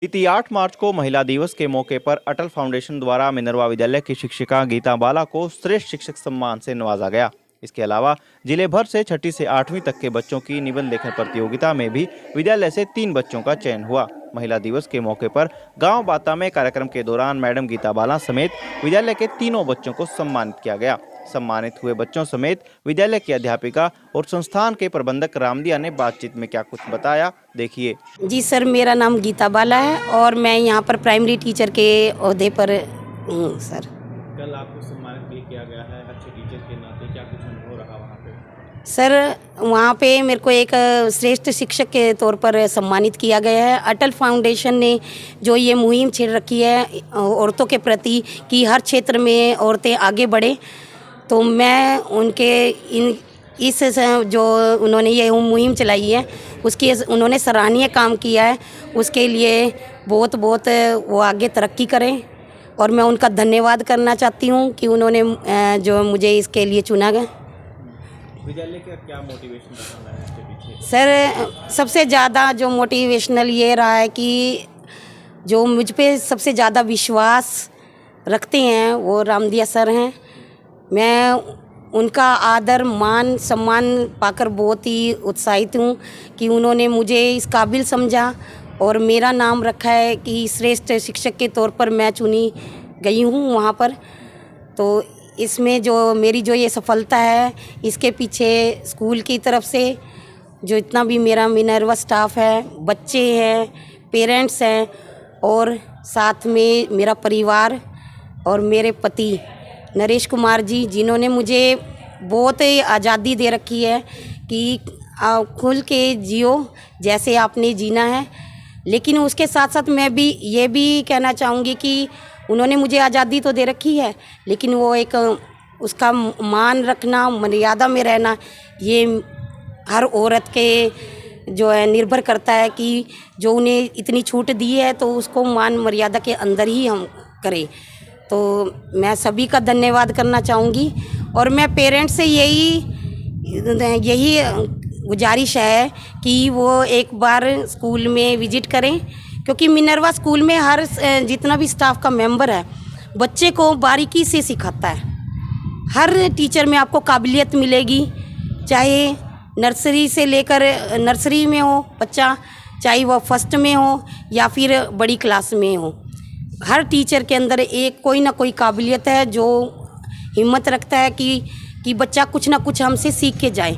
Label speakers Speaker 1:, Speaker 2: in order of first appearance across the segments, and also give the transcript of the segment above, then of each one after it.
Speaker 1: बीती 8 मार्च को महिला दिवस के मौके पर अटल फाउंडेशन द्वारा मिनरवा विद्यालय की शिक्षिका गीता बाला को श्रेष्ठ शिक्षक सम्मान से नवाजा गया। इसके अलावा जिले भर से 6ठी से 8वीं तक के बच्चों की निबंध लेखन प्रतियोगिता में भी विद्यालय से 3 बच्चों का चयन हुआ। महिला दिवस के मौके पर गांव बाता में कार्यक्रम के दौरान मैडम गीता बाला समेत विद्यालय के तीनों बच्चों को सम्मानित किया गया। सम्मानित हुए बच्चों समेत विद्यालय की अध्यापिका और संस्थान के प्रबंधक रामदिया ने बातचीत में क्या कुछ बताया, देखिए।
Speaker 2: जी सर, मेरा नाम गीता बाला है और मैं यहाँ पर प्राइमरी टीचर के ओहदे पर हूँ सर।
Speaker 1: कल आपको सम्मानित भी किया गया है अच्छे टीचर के नाते, क्या कुछ अनुभव रहा वहाँ पे?
Speaker 2: सर, वहाँ पे मेरे को एक श्रेष्ठ शिक्षक के तौर पर सम्मानित किया गया है। अटल फाउंडेशन ने जो ये मुहिम छेड़ रखी है औरतों के प्रति कि हर क्षेत्र में औरतें आगे बढ़े, तो मैं उनके इस जो उन्होंने ये मुहिम चलाई है उसकी उन्होंने सराहनीय काम किया है। उसके लिए बहुत बहुत वो आगे तरक्की करें और मैं उनका धन्यवाद करना चाहती हूँ कि उन्होंने जो मुझे इसके लिए चुना गया।
Speaker 1: विद्यालय का क्या मोटिवेशन रहा है इसके पीछे?
Speaker 2: सर, सबसे ज़्यादा जो मोटिवेशनल ये रहा है कि जो मुझ पे सबसे ज़्यादा विश्वास रखते हैं वो रामदिया सर हैं। मैं उनका आदर मान सम्मान पाकर बहुत ही उत्साहित हूँ कि उन्होंने मुझे इस काबिल समझा और मेरा नाम रखा है कि श्रेष्ठ शिक्षक के तौर पर मैं चुनी गई हूँ वहाँ पर। तो इसमें जो मेरी जो ये सफलता है इसके पीछे स्कूल की तरफ से जो इतना भी मेरा मिनरवा स्टाफ है, बच्चे हैं, पेरेंट्स हैं और साथ में मेरा परिवार और मेरे पति नरेश कुमार जी, जिन्होंने मुझे बहुत आज़ादी दे रखी है कि खुल के जियो जैसे आपने जीना है। लेकिन उसके साथ साथ मैं भी ये भी कहना चाहूँगी कि उन्होंने मुझे आज़ादी तो दे रखी है, लेकिन वो एक उसका मान रखना, मर्यादा में रहना, ये हर औरत के जो है निर्भर करता है कि जो उन्हें इतनी छूट दी है तो उसको मान मर्यादा के अंदर ही हम करें। तो मैं सभी का धन्यवाद करना चाहूँगी और मैं पेरेंट्स से यही गुजारिश है कि वो एक बार स्कूल में विजिट करें, क्योंकि मिनरवा स्कूल में हर जितना भी स्टाफ का मेंबर है बच्चे को बारीकी से सिखाता है। हर टीचर में आपको काबिलियत मिलेगी, चाहे नर्सरी से लेकर नर्सरी में हो बच्चा, चाहे वो फर्स्ट में हो या फिर बड़ी क्लास में हो। हर टीचर के अंदर एक कोई ना कोई काबिलियत है जो हिम्मत रखता है कि बच्चा कुछ ना कुछ हमसे सीख के जाए,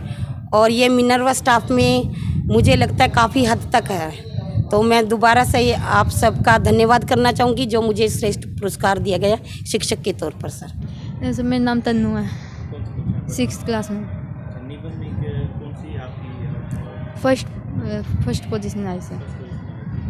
Speaker 2: और ये मिनरवा स्टाफ में मुझे लगता है काफ़ी हद तक है। तो मैं दोबारा से आप सबका धन्यवाद करना चाहूँगी जो मुझे श्रेष्ठ पुरस्कार दिया गया शिक्षक के तौर पर। सर,
Speaker 3: मेरा नाम तन्नू है, 6th क्लास में फर्स्ट पोजीशन आई सर।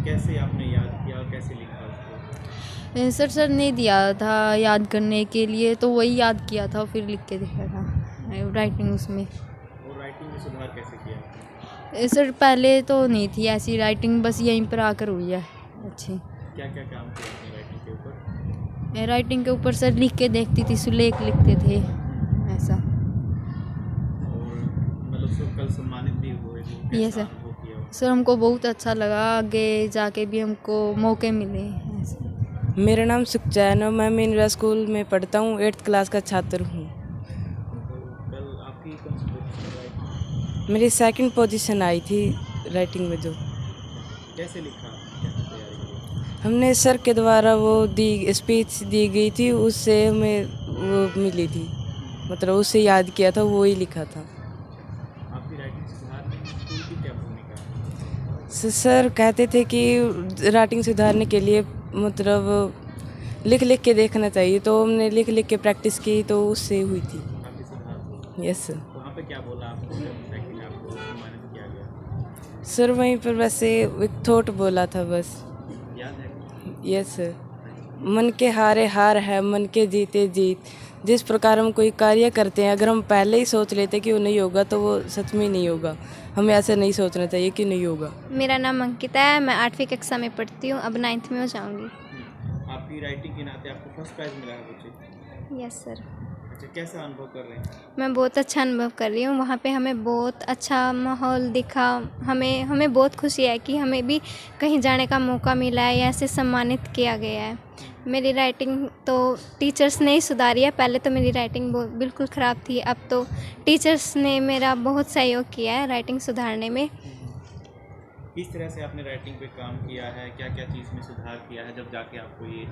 Speaker 1: कैसे आपने याद किया, कैसे लिखा उसको?
Speaker 3: सर ने दिया था याद करने के लिए, तो वही याद किया था, फिर लिख के दिखाया था राइटिंग उसमें।
Speaker 1: और राइटिंग में सुधार कैसे किया?
Speaker 3: सर पहले तो नहीं थी ऐसी राइटिंग, बस यहीं पर आकर हुई है अच्छी।
Speaker 1: क्या क्या काम किया आपने राइटिंग के ऊपर?
Speaker 3: राइटिंग के ऊपर सर लिख के देखती थी, सुलेख लिखते थे ऐसा।
Speaker 1: और मतलब कल सम्मानित भी हुए?
Speaker 3: ये सर हमको बहुत अच्छा लगा, आगे जाके भी हमको मौके मिले ऐसे।
Speaker 4: मेरा नाम सुखचैन है, मैं मिनरवा स्कूल में पढ़ता हूँ, 8th क्लास का छात्र हूँ।
Speaker 1: कल आपकी कौन सी पोजीशन आई?
Speaker 4: मेरी 2nd पोजीशन आई थी राइटिंग में। जो
Speaker 1: कैसे लिखा, कैसे तैयारी की?
Speaker 4: हमने सर के द्वारा वो स्पीच दी गई थी, उससे हमें वो मिली थी, मतलब उससे याद किया था, वो ही लिखा था।
Speaker 1: आपकी राइटिंग सुधारने में स्कूल की क्या भूमिका है?
Speaker 4: सर कहते थे कि राइटिंग सुधारने के लिए मतलब लिख के देखना चाहिए, तो हमने लिख के प्रैक्टिस की, तो उससे हुई थी।
Speaker 1: आपकी सुधार हुआ?
Speaker 4: Yes sir.
Speaker 1: वहाँ पे क्या बोला आपको जब सेकंड आपको सम्मानित किया गया?
Speaker 4: सर वहीं पर वैसे एक थॉट बोला था बस।
Speaker 1: याद है?
Speaker 4: Yes sir. मन के हारे हार है, मन के जीते जीत। जिस प्रकार हम कोई कार्य करते हैं, अगर हम पहले ही सोच लेते कि वो नहीं होगा तो वो सच में नहीं होगा। हमें ऐसा नहीं सोचना चाहिए कि नहीं होगा।
Speaker 5: मेरा नाम अंकिता है, मैं 8वीं कक्षा में पढ़ती हूँ, अब 9th में हो जाऊँगी।
Speaker 1: आपकी राइटिंग के नाते आपको फर्स्ट प्राइज़ मिला है बच्चे?
Speaker 5: Yes sir.
Speaker 1: कैसा अनुभव कर रहे हैं?
Speaker 5: मैं बहुत अच्छा अनुभव कर रही हूँ। वहाँ पे हमें बहुत अच्छा माहौल दिखा। हमें बहुत खुशी है कि हमें भी कहीं जाने का मौका मिला है या ऐसे सम्मानित किया गया है। मेरी राइटिंग तो टीचर्स ने ही सुधारी है। पहले तो मेरी राइटिंग बिल्कुल ख़राब थी। अब तो टीचर्स ने मेरा बहुत सहयोग किया है राइटिंग सुधारने में।
Speaker 1: किस तरह से आपने राइटिंग पे काम किया है, क्या क्या चीज़ में सुधार किया है, जब जाके आपको ये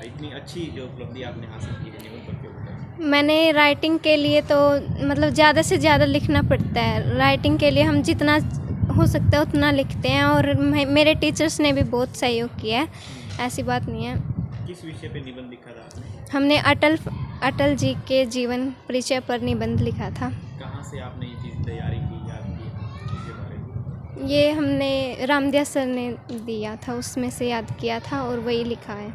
Speaker 1: इतनी अच्छी जो उपलब्धि आपने हासिल की है निबंध प्रतियोगिता?
Speaker 5: मैंने राइटिंग के लिए तो मतलब ज़्यादा से ज़्यादा लिखना पड़ता है। राइटिंग के लिए हम जितना हो सकता है उतना लिखते हैं और मेरे टीचर्स ने भी बहुत सहयोग किया है, ऐसी बात नहीं है।
Speaker 1: किस विषय पे निबंध लिखा था आपने?
Speaker 5: हमने अटल जी के जीवन परिचय पर निबंध लिखा था।
Speaker 1: कहाँ से आपने ये चीज़ तैयारी की, याद की इसके बारे में?
Speaker 5: ये हमने रामदिया सर ने दिया था, उसमें से याद किया था और वही लिखा है।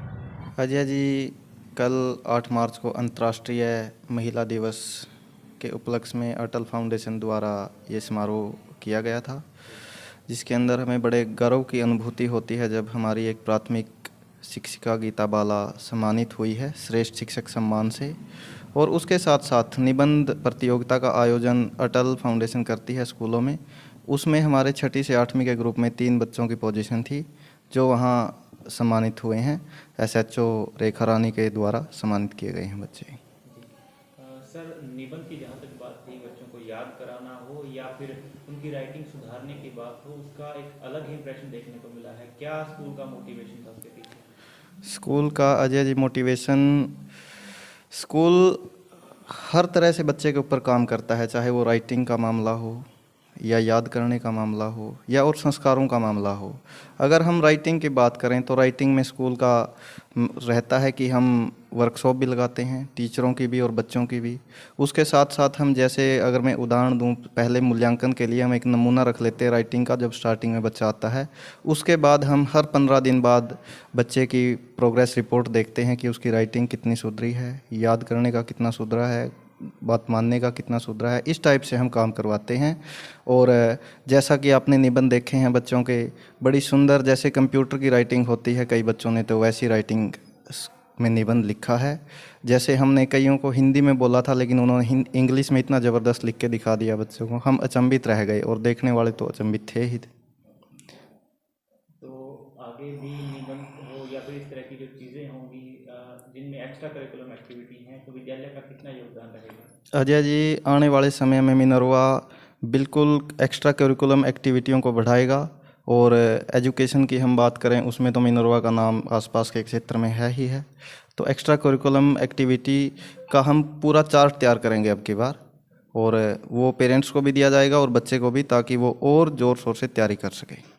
Speaker 6: अजय जी, कल 8 मार्च को अंतर्राष्ट्रीय महिला दिवस के उपलक्ष्य में अटल फाउंडेशन द्वारा ये समारोह किया गया था, जिसके अंदर हमें बड़े गर्व की अनुभूति होती है जब हमारी एक प्राथमिक शिक्षिका गीता बाला सम्मानित हुई है श्रेष्ठ शिक्षक सम्मान से। और उसके साथ साथ निबंध प्रतियोगिता का आयोजन अटल फाउंडेशन करती है स्कूलों में। उसमें हमारे 6ठी से 8वीं के ग्रुप में 3 बच्चों की पोजीशन थी जो वहाँ सम्मानित हुए हैं। SHO रेखा रानी के द्वारा सम्मानित किए गए हैं बच्चे।
Speaker 1: सर, निबंध की जहाँ तक बात थी, बच्चों को याद कराना हो या फिर उनकी राइटिंग सुधारने की बात हो, उसका एक अलग ही इंप्रेशन देखने को मिला है। क्या स्कूल का मोटिवेशन था उसके पीछे?
Speaker 6: स्कूल का अजय जी मोटिवेशन, स्कूल हर तरह से बच्चे के ऊपर काम करता है, चाहे वो राइटिंग का मामला हो या याद करने का मामला हो या और संस्कारों का मामला हो। अगर हम राइटिंग की बात करें तो राइटिंग में स्कूल का रहता है कि हम वर्कशॉप भी लगाते हैं, टीचरों की भी और बच्चों की भी। उसके साथ साथ हम, जैसे अगर मैं उदाहरण दूं, पहले मूल्यांकन के लिए हम एक नमूना रख लेते हैं राइटिंग का जब स्टार्टिंग में बच्चा आता है। उसके बाद हम हर 15 दिन बाद बच्चे की प्रोग्रेस रिपोर्ट देखते हैं कि उसकी राइटिंग कितनी सुधरी है, याद करने का कितना सुधरा है, बात मानने का कितना सुधरा है। इस टाइप से हम काम करवाते हैं। और जैसा कि आपने निबंध देखे हैं बच्चों के, बड़ी सुंदर, जैसे कंप्यूटर की राइटिंग होती है कई बच्चों ने, तो वैसी राइटिंग में निबंध लिखा है। जैसे हमने कईयों को हिंदी में बोला था लेकिन उन्होंने इंग्लिश में इतना ज़बरदस्त लिख के दिखा दिया बच्चों को, हम अचंभित रह गए और देखने वाले तो अचंभित थे ही।
Speaker 1: तो आगे भी निबंध हो या फिर इस तरह की जो चीज़ें होंगी जिनमें एक्स्ट्रा करिकुलम एक्टिविटी हैं, तो विद्यालय का कितना योगदान रहेगा?
Speaker 6: अजय जी, आने वाले समय में मिनर्वा बिल्कुल एक्स्ट्रा करिकुलम एक्टिविटियों को बढ़ाएगा। और एजुकेशन की हम बात करें उसमें तो मिनर्वा का नाम आसपास के क्षेत्र में है ही है। तो एक्स्ट्रा करिकुलम एक्टिविटी का हम पूरा चार्ट तैयार करेंगे अब की बार, और वो पेरेंट्स को भी दिया जाएगा और बच्चे को भी, ताकि वो और ज़ोर शोर से तैयारी कर सके।